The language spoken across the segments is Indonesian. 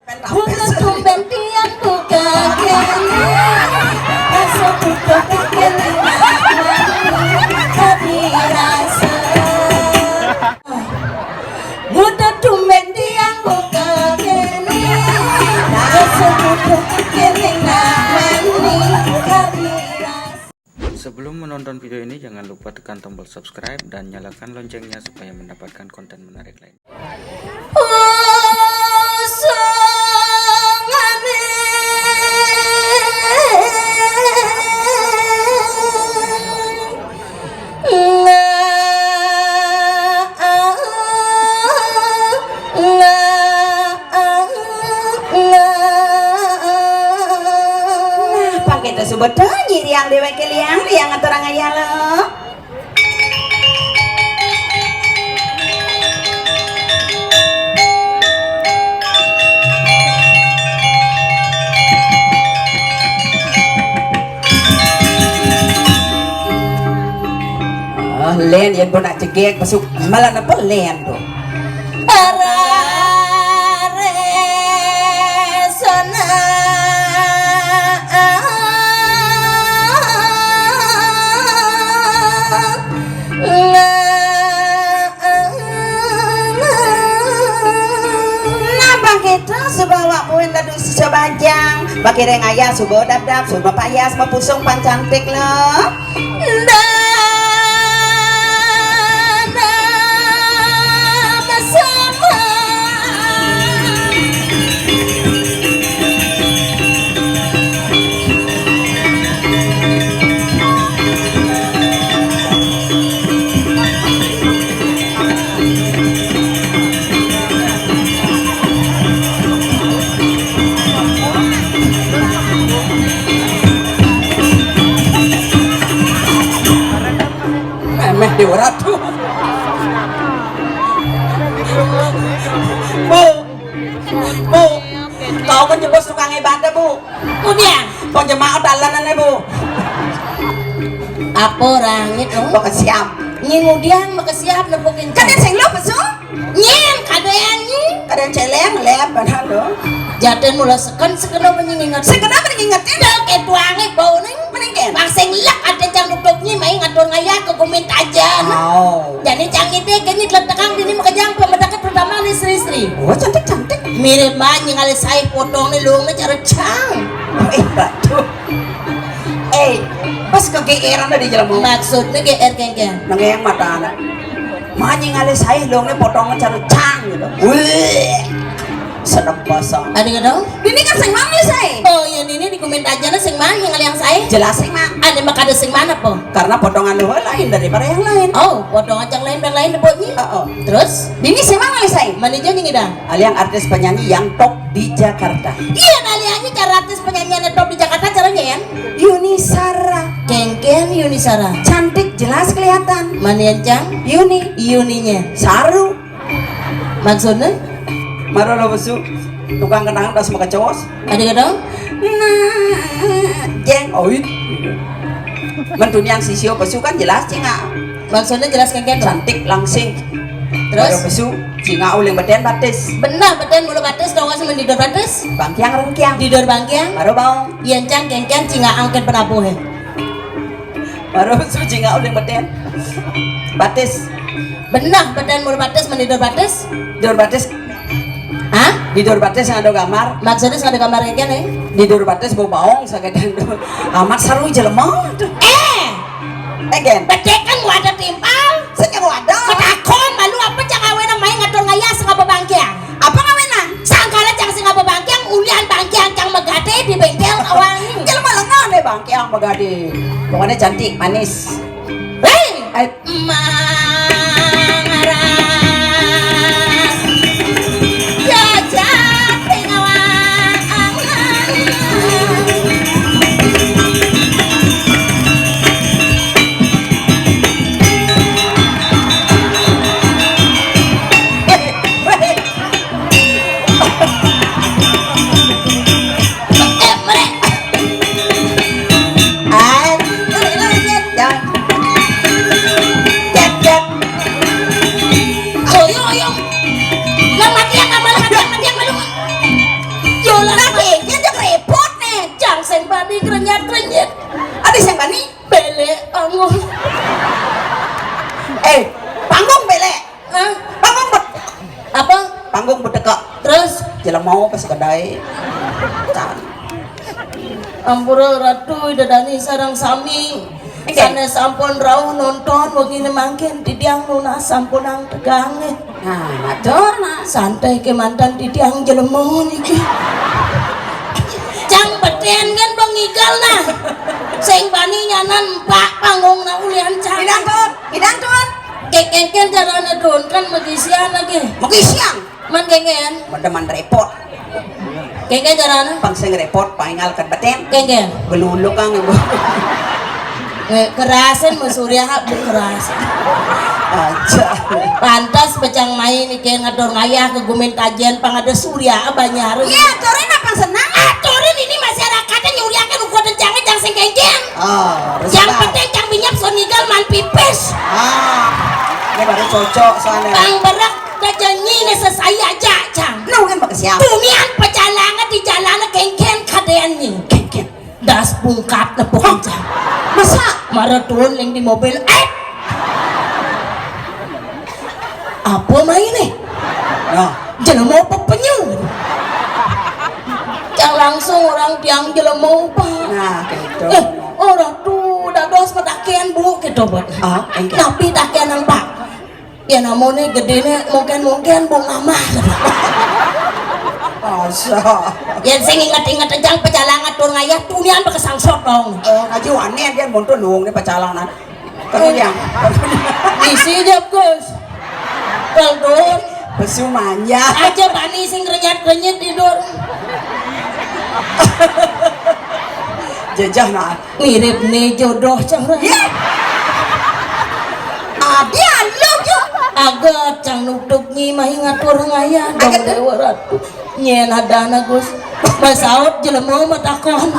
Bukan tumben tiang buka kene, rasa buka kene tapi rasa. Bukan tumben tiang buka kene, rasa buka kene tapi rasa. Sebelum menonton video ini, jangan lupa tekan tombol subscribe dan nyalakan loncengnya supaya mendapatkan konten menarik lain. Kita sebetulnya yang dewek liang atau orang ayah lo. Len yang pun nak cegek masuk malah apa len tu. Sebawa puin ladu sebajang bagi reng ayah subo dap subo payas mapusung pan cantik lo. Dewa Ratu. Bu, kau kan juga suka ngebadah bu. Kemudian, kau jemaah dalanan bu. Apa orang itu? Baka siap. Kemudian baka siap nepukin. Kadang sing lo besu? Nyen, kadang celeng lep padahal lo. Jaden mula seken mengingat. Sekena mengingat tidak ketuange bau ning meningken. Bang sing lek ada jang duduknya main ngatur ngaya ke kumin tajan. Jadi jang itu genit letakang dini makajang pemedakan pertama nih istri. Oh cantik. Mirip banyak ngali saya potong nih luang nih cara cang. Batu. Pas kegeeran tadi jalan mau. Maksudnya geer kengkeng. Nangeng mata anak. Banyak ngali saya luang nih potongnya cara cang gitu. Sedap basah. Ada nggak dong? Ini kan sing mana saya? Oh ya ini di komen aja na sing mana yang saya? Jelas sing mana? Ada maka ada sing mana po? Karena potongan lu lain daripada yang lain. Oh, potongan yang lain debutnya. Terus? Ini sing mana saya? Manajer nih dang? Aliang artis penyanyi yang top di Jakarta. Iya, aliannya cara artis penyanyi yang top di Jakarta caranya ya? Yuni Sara. Kengken Yuni Sara. Cantik jelas kelihatan. Mana yang cang? Yuninya. Saru. Maksudnya? Maro lo besu tukang kenangan udah semua kecos. Ada nggak dong? Jeng oit. Mendunia yang sisio besu kan jelas cinga. Maksudnya jelas kengken cantik langsing. Terus? Maro besu cinga uling beden batis. Benar beden mulu batis dong nggak sih didor batis? Bangkiang rengkiang. Didor bangkiang. Maro baung. Yang cang kengken cinga angket penabuh. Maro besu cinga uling beden batis. Benar beden mulu batis mendidor batis. Didor batis. Hah? Di dor bates yang ada gambar. Maksudnya yang ada gambar yang kan di dor bates bau baong sakit amat seru jelema tuh. Gen. Bedek kan gua ada timpal. Saya gua ada. Ketakon malu apa jangan wenang main ngatur ngaya sengapa bangkiang. Apa ngawenang? Sangkala jangan sengapa bangkiang ulian bangkiang cang megade di bengkel awang. Jelema lengan deh bangkiang megade. Pokoknya cantik manis. Hei, Panggung bele. Hah? Panggung bet. Apa? Panggung bedeka. Terus Jalan mau pas kedai. Can. ampura ratu dadani sarang sami. Sana sampun rau nonton begini mangkin tidiang lunas sampun ang tegang. Nah, matur nah. Santai ke mantan tidiang jelemu niki. Cang beten kan bengigal nah. Sing bani nyanan pak panggung na ulian cang. Hidang tuan. Keken jarane don kan magisian lagi. Mungkin siang. Man keken. Mendeman repot. Keken jarane. Pang sing repot paingalkan baten. Keken. Belulu kang ibu. Kerasan masurya hak kerasan. Aja. Pantas pecang main iki ngador ngayah ke gumen kajian pangada surya banyar. Iya, toren apa senang? Toren ini masyarakatnya nyuriakan ukur dan jangan jang sing kengken. Oh, Yang penting cang binyap sonigal man pipis. Ini baru cocok soalnya. Bang berak kajanyi ne sesai aja cang. Kan pakai siapa? Tunian pecalangan di jalanan kengken kadeannya. Kengken. Das bungkat nepuk cang. Masa? Maratun yang di mobil. Apa main nih? Nah, Jangan mau apa penyu. Yang langsung orang tiang jalan mau apa? nah gitu. Orang tuh dah dos petakian bu gitu buat. Engke. Tapi takian yang pak. Ya namanya gede nih mungkin bu mama. Masa? Yang saya ingat jang pecalangan tur ngayah tunian bekesang sotong. Ngaji wane dia monto nung dia pacalanan. Kemudian. Isi dia Gus. Kalau Besu manja. aja bani sing renyat tidur. Jejah nah. Mirip nih jodoh cang. Ya. Dia lu yo. Agak cang nutup nyi mah ngatur ngaya dong Agak dewa ratu. Nyen hadana Gus. Masaut jelema mah takon.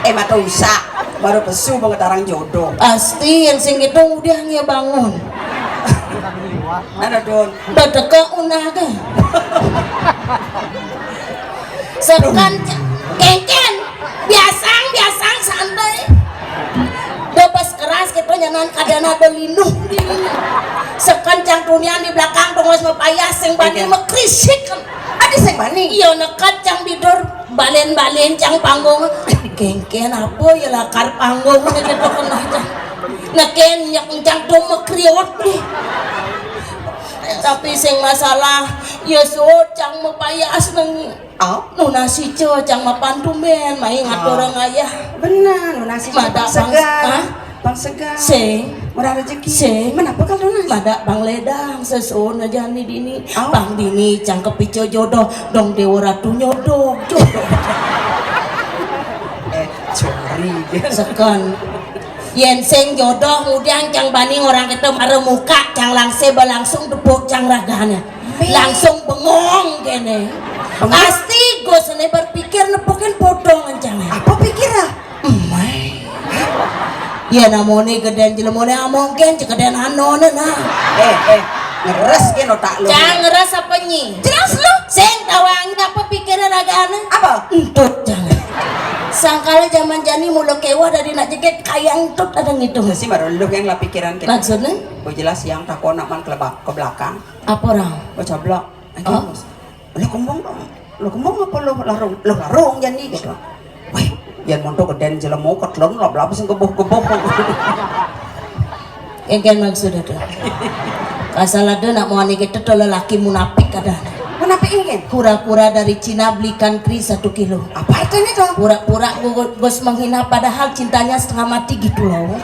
Mata usah. Baru besu banget orang jodoh. Pasti yang sing itu udah ngia bangun. Ada don. Badeka unaga. Sekan kengken biasang santai. Bebas keras gitu nyanan kadana ada lindung. Sekan cang tunian di belakang tongos mepayah sing bani mekrisik. Ada sing bani. Iya nekat cang bidur balen cang panggung. Kengken apa ya lakar panggung gitu kena cang. Neken nyak cang tuh mekriot nih. Tapi sing masalah ya so cang mepayas nang nunasi co cang mapantumen mai ngatur ngayah Benar, nasi Mada segar. Bang segar. sing Murah rezeki. Sing. Menapa kalau nasi? mada bang ledang sesun aja nih dini Oh. bang dini cang kepico jodoh dong dewa ratu nyodok jodoh Curi dia. sekan yen sing jodoh kemudian cang bani orang kita marah muka cang langsung tepuk cang raganya langsung bengong kene pasti gue sene berpikir nepukin potongan cang Apa pikir ah? ya namanya gedean jelemone mungkin cegedean anone nah Ngeres kan otak lu. cang ngerasa apa nyi Jelas lu. sing tawangnya apa pikiran raganya Apa? entut jangan sangkala zaman jani mulu kewa dari nak jeket kayang tut ada ngitung Sih baru lu yang lah pikiran kita. maksudnya Gue jelas yang takut nak man ke belakang. apa orang Gue coblok. Oh. Lu kembang dong. Lu kembang apa lu larung? Lu larung jadi gitu. Wih, yang montok geden jelemu ketlon lah belum sing keboh-keboh. Engken maksud itu asal ada nak mau nikah itu lelaki munafik ada Kenapa ingin? pura-pura dari Cina belikan kris 1 kilo Apa artinya tuh? pura-pura gos menghina padahal cintanya setengah mati gitu loh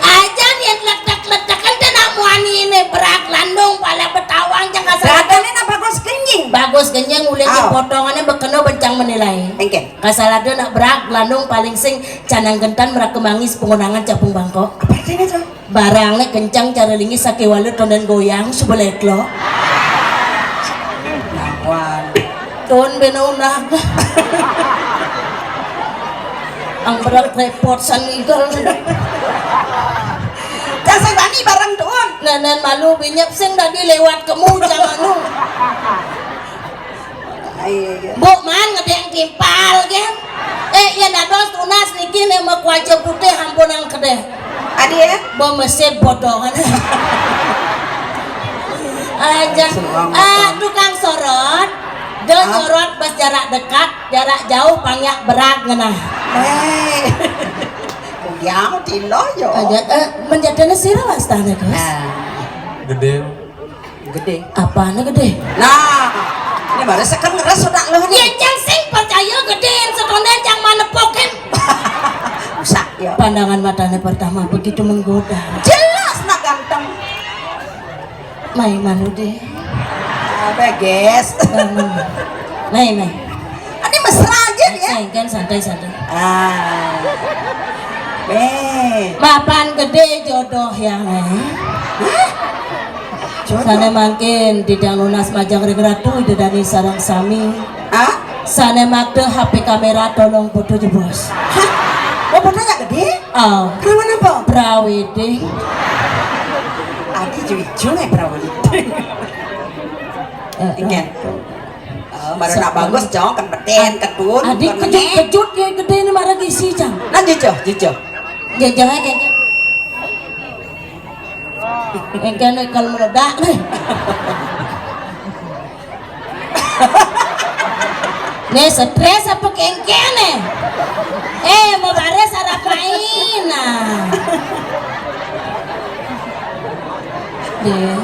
aja yang ledak-ledakan dan amuan ini berak landung pala betawang jangan salah Beragam ini bagus kencing. bagus kenyang ulin Aw. potongannya bekeno bencang menilai Engken. kasalada nak berak landung paling sing canang gentan merak kemangis pengunangan capung bangkok Apa artinya tuh? barangnya kencang cara lingis sake walu tonden goyang sebelet lo Wan. ton benaunah ang berat repot sangigal Jangan bani barang tuan. nanan malu binyap sing tadi lewat kemu jangan lu bu man ngedeng timpal kan ya nados tunas niki nih mak wajah putih hampunang kedeh Adi ya? Bom mesin bodoh kan. Aja. Tukang sorot. Dia sorot pas jarak dekat, jarak jauh pangyak berat ngena. Yang tilo yo. Aja menjadi sira wastane, Gus. Gede. Gede. Apane gede? Nah, ini baru sekarang ngeres sudah loh Ya nih. jang sing percaya gede setonde jang manepoken. Usah ya. Pandangan matanya pertama begitu menggoda. Jelas nak ganteng. Mai manude. Apa guys? Mai. Ini mesra aja ya. Kan santai-santai. Mapan gede jodoh yang sana makin tidak lunas majang regratu ide dari sarang sami. Sana makde HP kamera tolong foto je bos. Oh fotonya gede? Oh. Kenapa napa? Prawede. Adi cuy perawat. Ikan. Baru nak bagus jong kan beten ketun. Adik kejut ya gede ini marah gisi jang. Nah jujur. Jajang aja kan kalau meledak nih. Nih stres apa kengken nih? Mau bares harap main deh.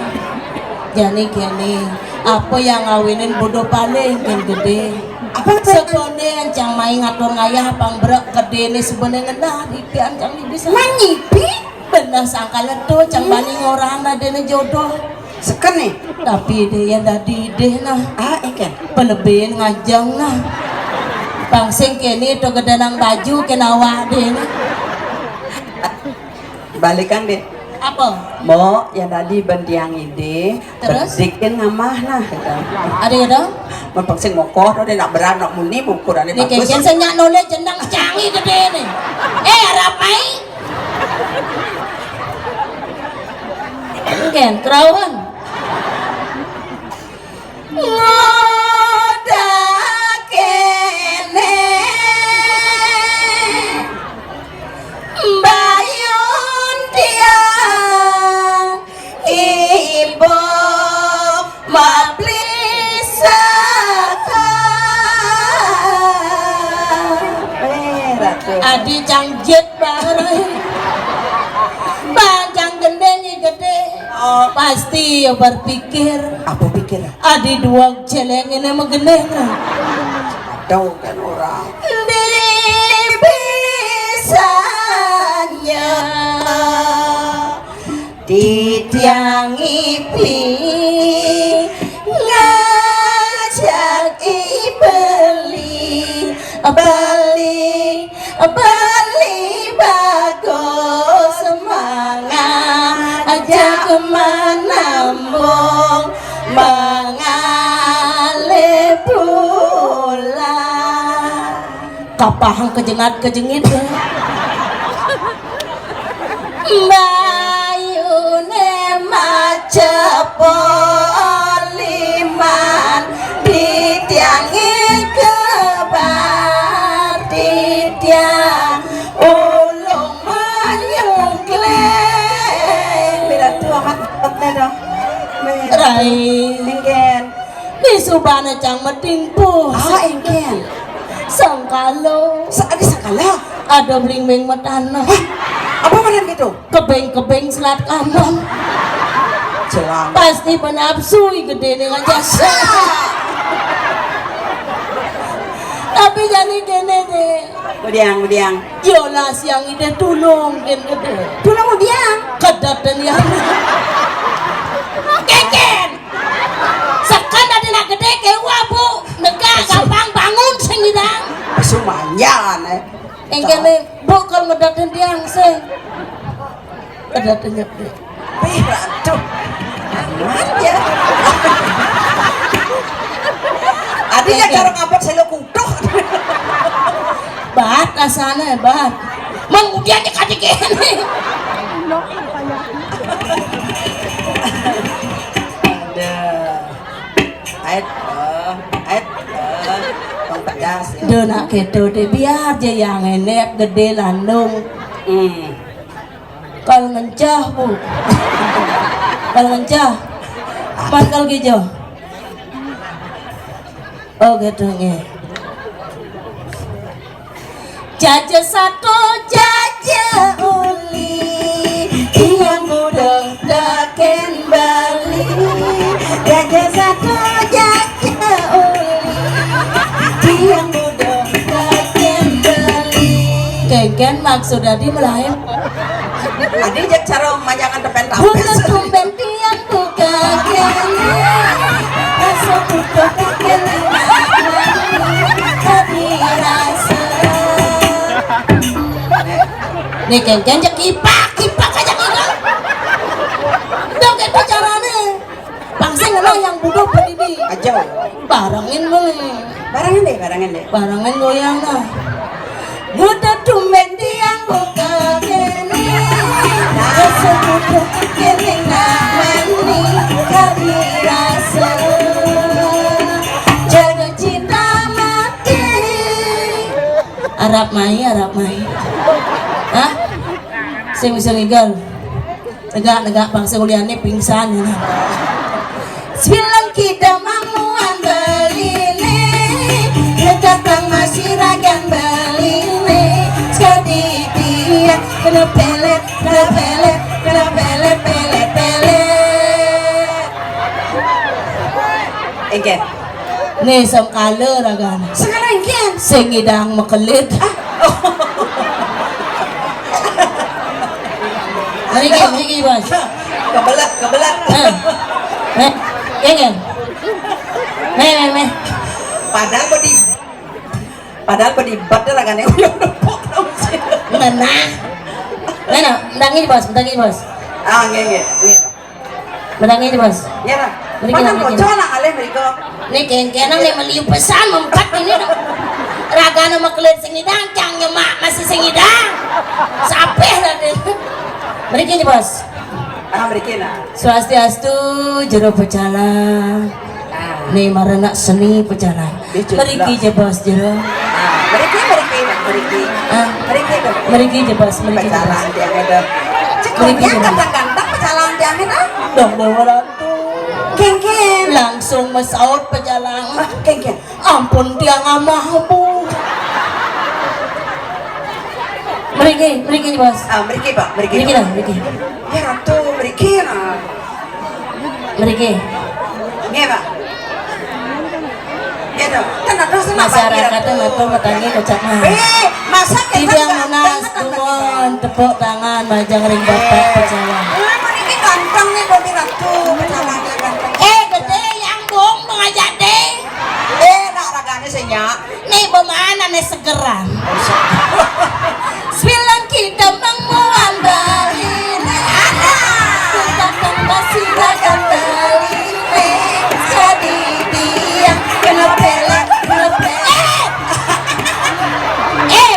Jadi gini, apa yang ngawinin bodoh paling kan gede. Apa sekonde ancang main ngatur ngayah pang berak gede ini sebenarnya ngenah ipi ancang bisa manyipi benar sangka leto cang bani orang ada jodoh Seken nih. tapi dia yang tadi deh nah Ikan. pelebihan ngajang nah pangsing kini itu gedanang baju kenawa deh nah. Balikan deh. Apa? Mo yang tadi bendiang ide Terus? berdikin ngamah nah Ada ya dong? mempaksing mokoh dia nak beranak muni ukurannya Ini bagus. keken senyak nolnya jendang canggih gede nih harapai Ken, kerawan Ngoda kene Bayun dia Ibu Mablisaka Adi cangjet banget Panjang gendenya gede Pasti ya berpikir Apa pikir? Adi dua celeng ini mengenai Tahu kan orang bisanya Titiang ipi ngajak beli bagus semangat aja kemana mong mengalir pulang Kapahang kejengat-kejengit ya Bayune macepoliman ditiangi kebar ditiang ulung menyungkleng bila tua mat dong Rai engken Di subana cang metimpu engken Sangkalo ada sakala Ada bling-bling matana apa macam gitu Kebeng-kebeng selat kanan jelang Pasti penapsu gede dengan jasa Tapi jadi gini deh Mudiang Yola siang ide tulung gen gede Tulang mudiang Kedat dan yang Keken Sekan ada nak gede kewa bu Negak gampang bangun sing hidang Sumanyan Yang kene bu kalau ngedat dan tiang sing Kedat dan gede Piratuh aja Adinya cara ngapot selo kutuk Bat asana bat Mang udian dikati kene Ait Bang pedas Dia nak gitu deh biar je yang enek gede landung Kal ngencah bu. Kal ngencah. Mangkal gijo. Oh gitu nge. Jaja satu jaja uli yang muda daken Bali. Jaja satu jaja uli yang muda daken Bali. Kengken maksud adi melayu. Adi jak cara manjangan depan Bukan tapis. tumben tiang buka kene. Rasa buka kene. Tapi rasa. Nih kengken jak kipak aja ngomong. Dong itu caranya. Bangsa ngena yang bodoh pedidi. Aja. Barangin boleh. Barangin deh. Barangin goyang nah. Budak tumben tiang buka kene. Rasa buka kene namani kali rasa. Jaga cinta mati. Arab mai. Hah? Sing bisa ngigal. Negak bangsa kuliahnya pingsan ya. Sembilan kita mamuan beline. Datang masih ragan beline. Sekali dia kena pelet. Engken. Nih sam kala ragan. Sekarang engken. Sing idang makelit. Mari bos. Kebelat. Kengen. Me. Padahal bodi badal kan yang nepok sih. Mana? Mendangi bos. Ah, nge. Mendangi bos. Ya lah. Beri Mana kita, bocor lah kalian mereka. Nih kengenang nih meliu pesan mempat ini. Raga nama kelit sing idang, cang nyemak masih sing idang. Sapeh lah deh. Beri kita bos. Ah, mereka lah. Swastiastu jero pecalang. Nih marana seni pecalang. Beri kita bos jero. Mereka. Mari kita bos. Pecalang dia ada. Cekurnya gantang-gantang pecalang dia ada. Dong dewaran tuh. Kengken. Langsung mesaut pecalang. Kengken. Ampun tiang amah bu. Mari bos. Ah, mereka pak. Mari. Ya ratu mereka lah. Mari. Nge pak. Ya dong. Kan ada sama Masyarakatnya ngatur matangi kocak mah. Masak Tidak munas tumon tepuk tangan majang ring bapak pecalang. Mereka ganteng nih bagi ratu. Pecalangnya ganteng. Gede yang bong mengajak deh. Nak raganya senyak. Nih bemana nih segeran. Sembilan kita menguan baline. Kita kembali rakan baline. Jadi dia kena pelet.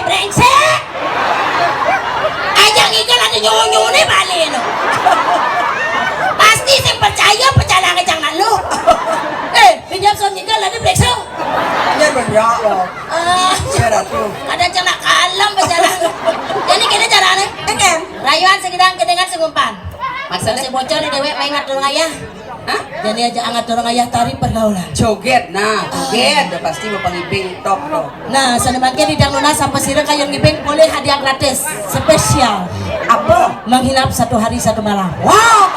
Brengsek. Ajang ikan ada nyonyo nih balik no. Pasti saya percaya pecalang kecang lalu. Pinjam son ikan lagi brengsek. Ya banyak loh. Ya ratu. Ada cana kalam pecalang. Jadi kena caranya. Engen. Rayuan segedang kedengan segumpan. Maksudnya si bocor di dewek main ngatur ngayah. Hah? Jadi aja ngatur ngayah tari pergaulan. Joget, joget. Pasti mau pengiping top loh. Nah, senemaknya di Dang Lunas sampai sirek kayon ngibeng boleh hadiah gratis spesial. Apa? Menginap 1 hari 1 malam. Wow.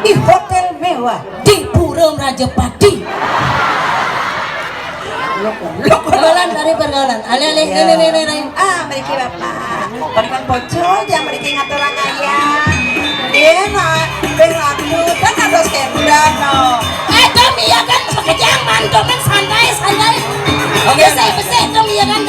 Di hotel mewah. Di Purem Rajapati. Pergaulan dari pergaulan. Alih-alih ini. Ah, mereka bapak. Berikan bocor, jangan mereka ngatur orang ayah. Dia nak berlaku kan ada skandal no. Demi ya kan pekerjaan mantu kan santai. Oke, Saya demi ya kan.